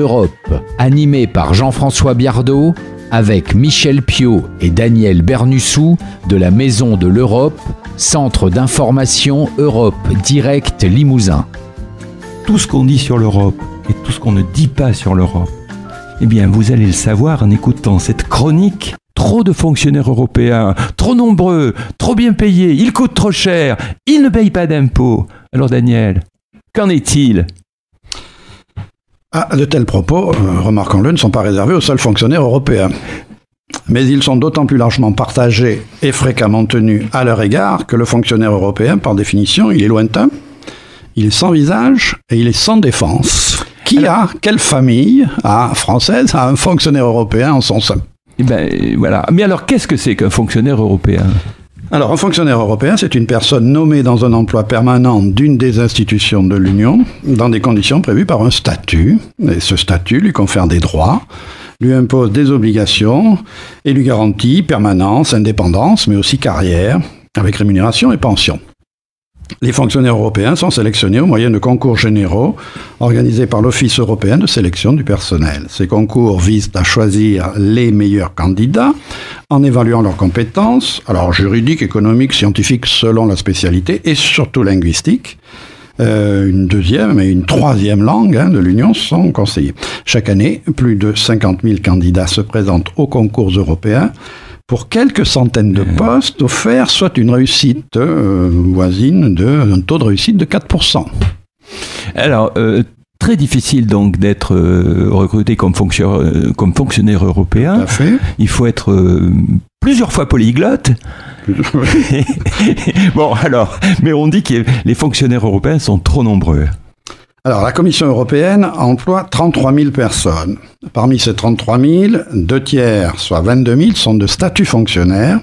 l'Europe, animé par Jean-François Biardot, avec Michel Piot et Daniel Bernussou de la Maison de l'Europe, Centre d'information Europe Direct Limousin. Tout ce qu'on dit sur l'Europe et tout ce qu'on ne dit pas sur l'Europe, eh bien vous allez le savoir en écoutant cette chronique. Trop de fonctionnaires européens, trop nombreux, trop bien payés, ils coûtent trop cher, ils ne payent pas d'impôts. Alors Daniel, qu'en est-il ? De tels propos, remarquons-le, ne sont pas réservés aux seuls fonctionnaires européens. Mais ils sont d'autant plus largement partagés et fréquemment tenus à leur égard que le fonctionnaire européen, par définition, il est lointain, il est sans visage et il est sans défense. Quelle famille française a un fonctionnaire européen en son sein ? Eh ben, voilà. Mais alors, qu'est-ce que c'est qu'un fonctionnaire européen ? Alors, un fonctionnaire européen, c'est une personne nommée dans un emploi permanent d'une des institutions de l'Union, dans des conditions prévues par un statut. Et ce statut lui confère des droits, lui impose des obligations et lui garantit permanence, indépendance, mais aussi carrière, avec rémunération et pension. Les fonctionnaires européens sont sélectionnés au moyen de concours généraux organisés par l'Office européen de sélection du personnel. Ces concours visent à choisir les meilleurs candidats en évaluant leurs compétences, alors juridiques, économiques, scientifiques selon la spécialité et surtout linguistiques. Une deuxième et une troisième langue de l'Union sont conseillées. Chaque année, plus de 50 000 candidats se présentent aux concours européens pour quelques centaines de postes offerts, soit une réussite voisine d'un taux de réussite de 4%. Alors, très difficile donc d'être recruté comme fonctionnaire européen. Tout à fait. Il faut être plusieurs fois polyglotte. Bon, alors, mais on dit que les fonctionnaires européens sont trop nombreux. Alors, la Commission européenne emploie 33 000 personnes. Parmi ces 33 000, 2 tiers, soit 22 000, sont de statut fonctionnaire.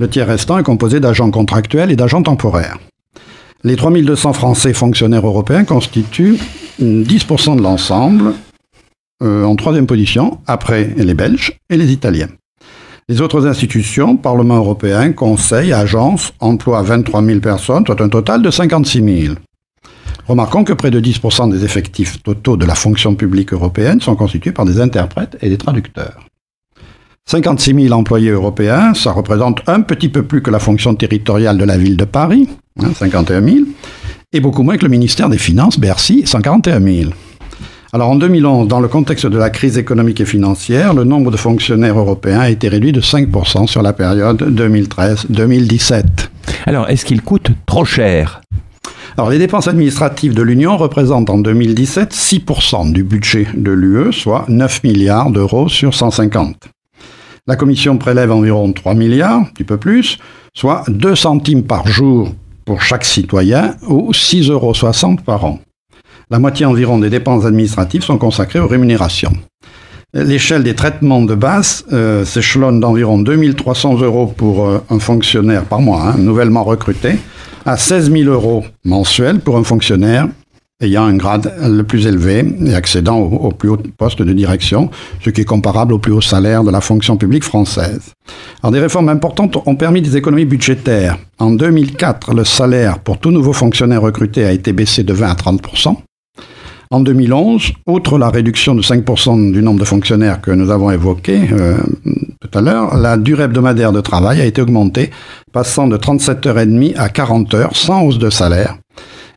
Le tiers restant est composé d'agents contractuels et d'agents temporaires. Les 3 200 Français fonctionnaires européens constituent 10% de l'ensemble, en troisième position, après les Belges et les Italiens. Les autres institutions, Parlement européen, Conseil, agences, emploient 23 000 personnes, soit un total de 56 000. Remarquons que près de 10% des effectifs totaux de la fonction publique européenne sont constitués par des interprètes et des traducteurs. 56 000 employés européens, ça représente un petit peu plus que la fonction territoriale de la ville de Paris, 51 000, et beaucoup moins que le ministère des Finances, Bercy, 141 000. Alors en 2011, dans le contexte de la crise économique et financière, le nombre de fonctionnaires européens a été réduit de 5% sur la période 2013-2017. Alors, est-ce qu'ils coûtent trop cher ? Alors, les dépenses administratives de l'Union représentent en 2017 6% du budget de l'UE, soit 9 milliards d'euros sur 150. La Commission prélève environ 3 milliards, un petit peu plus, soit 2 centimes par jour pour chaque citoyen ou 6,60 € par an. La moitié environ des dépenses administratives sont consacrées aux rémunérations. L'échelle des traitements de base s'échelonne d'environ 2 300 € pour un fonctionnaire par mois, nouvellement recruté, à 16 000 € mensuels pour un fonctionnaire ayant un grade le plus élevé et accédant au plus haut poste de direction, ce qui est comparable au plus haut salaire de la fonction publique française. Alors, des réformes importantes ont permis des économies budgétaires. En 2004, le salaire pour tout nouveau fonctionnaire recruté a été baissé de 20 à 30%. En 2011, outre la réduction de 5% du nombre de fonctionnaires que nous avons évoqué tout à l'heure, la durée hebdomadaire de travail a été augmentée, passant de 37h30 à 40 heures, sans hausse de salaire,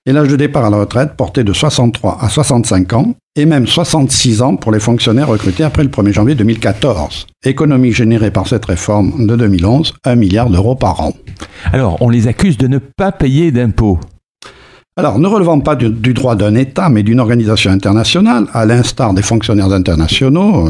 et l'âge de départ à la retraite porté de 63 à 65 ans, et même 66 ans pour les fonctionnaires recrutés après le 1er janvier 2014. Économie générée par cette réforme de 2011, 1 milliard d'euros par an. Alors, on les accuse de ne pas payer d'impôts. Alors, ne relevant pas du droit d'un État, mais d'une organisation internationale, à l'instar des fonctionnaires internationaux,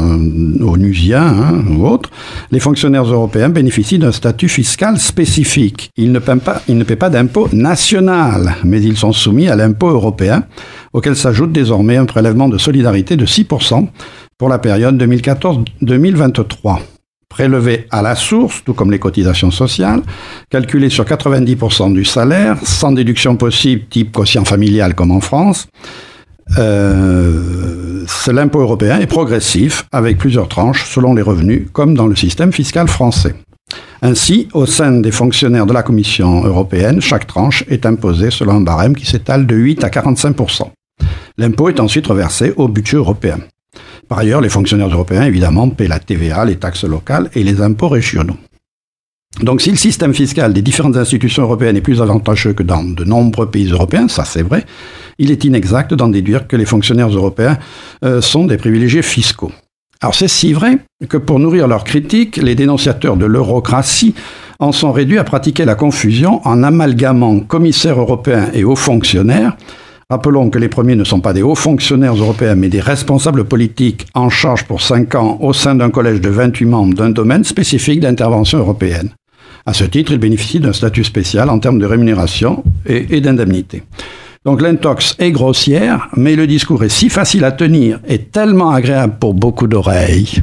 onusiens ou autres, les fonctionnaires européens bénéficient d'un statut fiscal spécifique. Ils ne paient pas d'impôt national, mais ils sont soumis à l'impôt européen, auquel s'ajoute désormais un prélèvement de solidarité de 6% pour la période 2014-2023. Prélevés à la source, tout comme les cotisations sociales, calculés sur 90% du salaire, sans déduction possible, type quotient familial comme en France. L'impôt européen est progressif, avec plusieurs tranches selon les revenus, comme dans le système fiscal français. Ainsi, au sein des fonctionnaires de la Commission européenne, chaque tranche est imposée selon un barème qui s'étale de 8 à 45%. L'impôt est ensuite reversé au budget européen. Par ailleurs, les fonctionnaires européens, évidemment, paient la TVA, les taxes locales et les impôts régionaux. Donc si le système fiscal des différentes institutions européennes est plus avantageux que dans de nombreux pays européens, ça c'est vrai, il est inexact d'en déduire que les fonctionnaires européens sont des privilégiés fiscaux. Alors c'est si vrai que pour nourrir leurs critiques, les dénonciateurs de l'eurocratie en sont réduits à pratiquer la confusion en amalgamant commissaires européens et hauts fonctionnaires. Rappelons que les premiers ne sont pas des hauts fonctionnaires européens, mais des responsables politiques en charge pour 5 ans au sein d'un collège de 28 membres d'un domaine spécifique d'intervention européenne. À ce titre, ils bénéficient d'un statut spécial en termes de rémunération et d'indemnité. Donc l'intox est grossière, mais le discours est si facile à tenir et tellement agréable pour beaucoup d'oreilles.